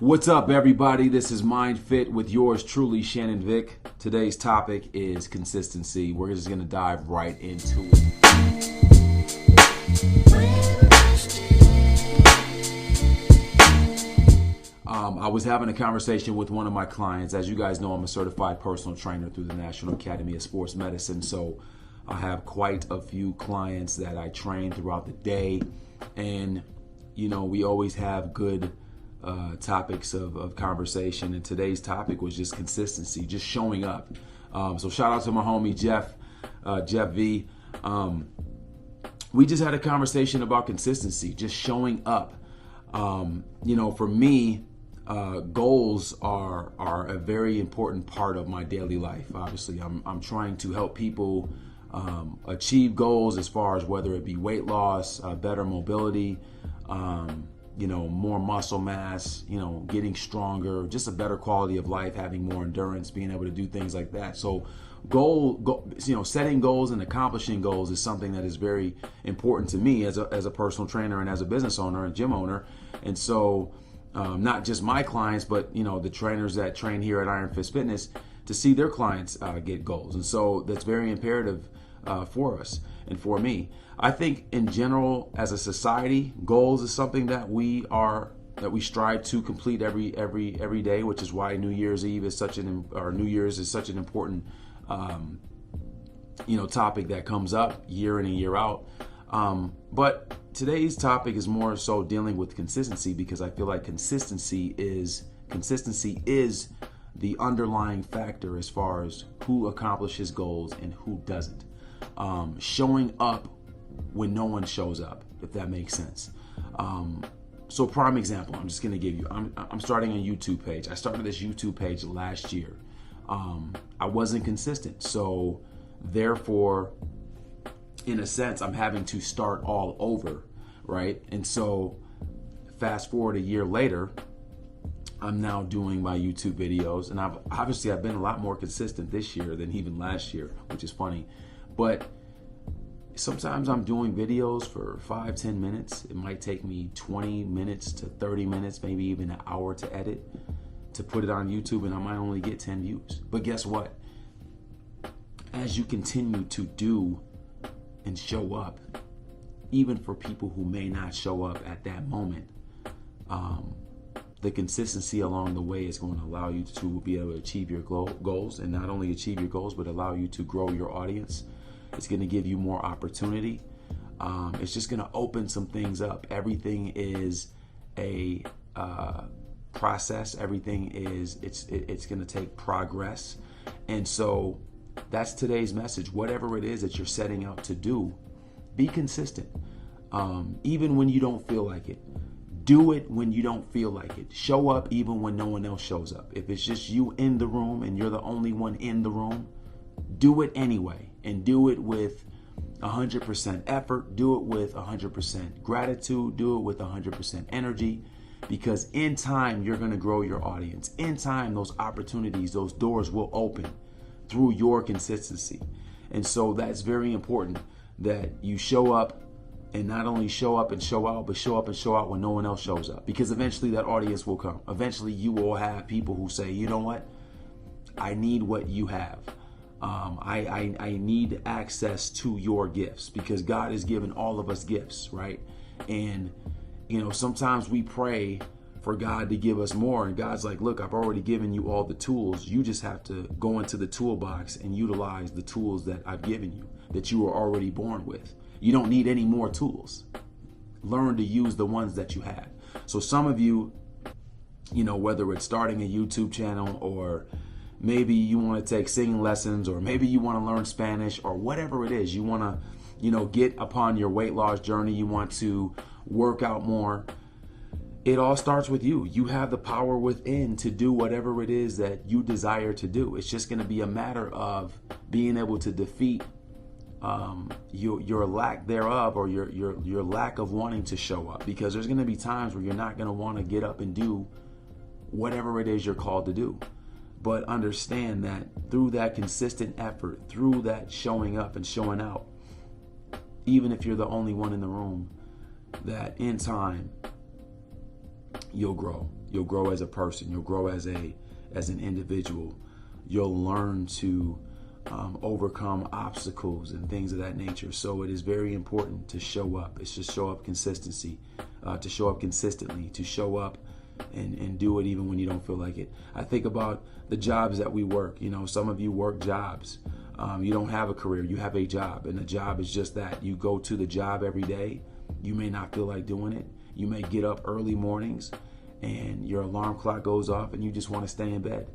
What's up, everybody? This is Mind Fit with yours truly, Shannon Vick. Today's topic is consistency. We're just going to dive right into it. I was having a conversation with one of my clients. As you guys know, I'm a certified personal trainer through the National Academy of Sports Medicine. So I have quite a few clients that I train throughout the day. And, you know, we always have good topics of conversation, and today's topic was just consistency, just showing up. So shout out to my homie Jeff V. We just had a conversation about consistency, just showing up. You know, for me, goals are a very important part of my daily life. Obviously, I'm trying to help people achieve goals as far as whether it be weight loss, better mobility, you know, more muscle mass, you know, getting stronger, just a better quality of life, having more endurance, being able to do things like that. So you know, setting goals and accomplishing goals is something that is very important to me as a personal trainer and as a business owner and gym owner. And so not just my clients, but, you know, the trainers that train here at Iron Fist Fitness, to see their clients get goals. And so that's very imperative for us and for me. I think in general, as a society, goals is something that we strive to complete every day, which is why New Year's is such an important you know, topic that comes up year in and year out. But today's topic is more so dealing with consistency, because I feel like consistency is the underlying factor as far as who accomplishes goals and who doesn't. Showing up when no one shows up, if that makes sense. So prime example, I'm just going to give you, I'm starting a YouTube page. I started this YouTube page last year. I wasn't consistent. So therefore, in a sense, I'm having to start all over, right? And so fast forward a year later, I'm now doing my YouTube videos, and I've been a lot more consistent this year than even last year, which is funny. But sometimes I'm doing videos for 5-10 minutes. It might take me 20 minutes to 30 minutes, maybe even an hour to edit, to put it on YouTube, and I might only get 10 views. But guess what? As you continue to do and show up, even for people who may not show up at that moment, the consistency along the way is going to allow you to be able to achieve your goals, and not only achieve your goals, but allow you to grow your audience. It's going to give you more opportunity. It's just going to open some things up. Everything is a process. Everything is, it's going to take progress. And so that's today's message. Whatever it is that you're setting out to do, be consistent. Even when you don't feel like it. Do it when you don't feel like it. Show up even when no one else shows up. If it's just you in the room and you're the only one in the room, do it anyway, and do it with 100% effort. Do it with 100% gratitude. Do it with 100% energy, because in time, you're going to grow your audience. In time, those opportunities, those doors will open through your consistency. And so that's very important, that you show up, and not only show up and show out, but show up and show out when no one else shows up, because eventually that audience will come. Eventually you will have people who say, you know what, I need what you have. I need access to your gifts, because God has given all of us gifts, right? And, you know, sometimes we pray for God to give us more, and God's like, look, I've already given you all the tools. You just have to go into the toolbox and utilize the tools that I've given you, that you were already born with. You don't need any more tools. Learn to use the ones that you have. So some of you, you know, whether it's starting a YouTube channel, or maybe you want to take singing lessons, or maybe you want to learn Spanish, or whatever it is, you want to, you know, get upon your weight loss journey, you want to work out more. It all starts with you. You have the power within to do whatever it is that you desire to do. It's just going to be a matter of being able to defeat your lack thereof, or your lack of wanting to show up, because there's going to be times where you're not going to want to get up and do whatever it is you're called to do. But understand that through that consistent effort, through that showing up and showing out, even if you're the only one in the room, that in time you'll grow. You'll grow as a person. You'll grow as an individual. You'll learn to overcome obstacles and things of that nature. So it is very important to show up. It's to show up consistently, to show up consistently, to show up and do it even when you don't feel like it. I think about the jobs that we work. You know, some of you work jobs. You don't have a career, you have a job, and the job is just that. You go to the job every day. You may not feel like doing it. You may get up early mornings and your alarm clock goes off and you just want to stay in bed.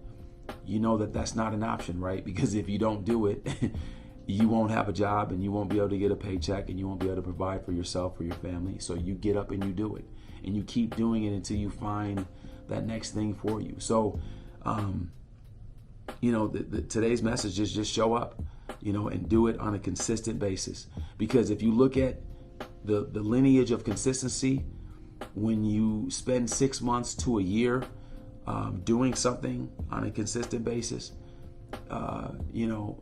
You know that that's not an option, right? Because if you don't do it, you won't have a job and you won't be able to get a paycheck and you won't be able to provide for yourself or your family. So you get up and you do it, and you keep doing it until you find that next thing for you. So, you know, today's message is just show up, you know, and do it on a consistent basis. Because if you look at the lineage of consistency, when you spend 6 months to a year doing something on a consistent basis, you know,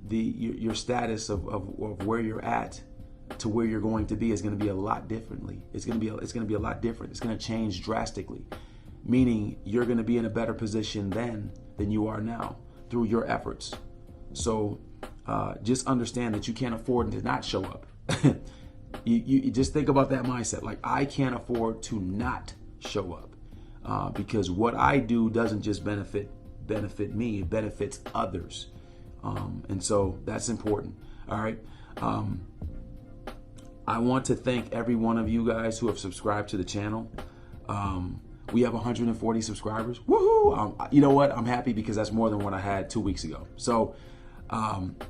your status of where you're at to where you're going to be is going to be a lot differently. It's going to be a lot different. It's going to change drastically, meaning you're going to be in a better position then than you are now through your efforts. So just understand that you can't afford to not show up. You just think about that mindset. Like, I can't afford to not show up because what I do doesn't just benefit me, it benefits others. And so that's important. All right. I want to thank every one of you guys who have subscribed to the channel. We have 140 subscribers. Woohoo! You know what? I'm happy because that's more than what I had 2 weeks ago. So,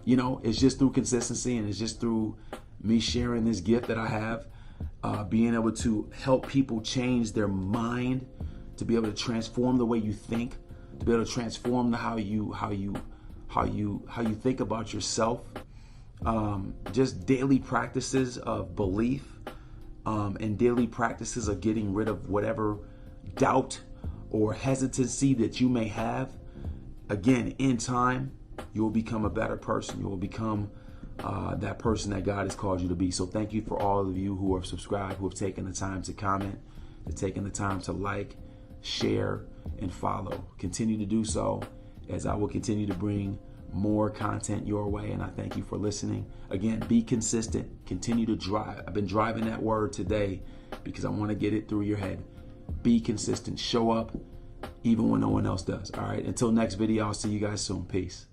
you know, it's just through consistency, and it's just through me sharing this gift that I have, being able to help people change their mind, to be able to transform the way you think, to be able to transform how you think about yourself. Just daily practices of belief, and daily practices of getting rid of whatever doubt or hesitancy that you may have. Again, in time, you will become a better person. You will become that person that God has called you to be. So thank you for all of you who have subscribed, who have taken the time to comment, to taken the time to like, share, and follow. Continue to do so, as I will continue to bring more content your way. And I thank you for listening. Again, be consistent. Continue to drive. I've been driving that word today because I want to get it through your head. Be consistent. Show up even when no one else does. All right. Until next video, I'll see you guys soon. Peace.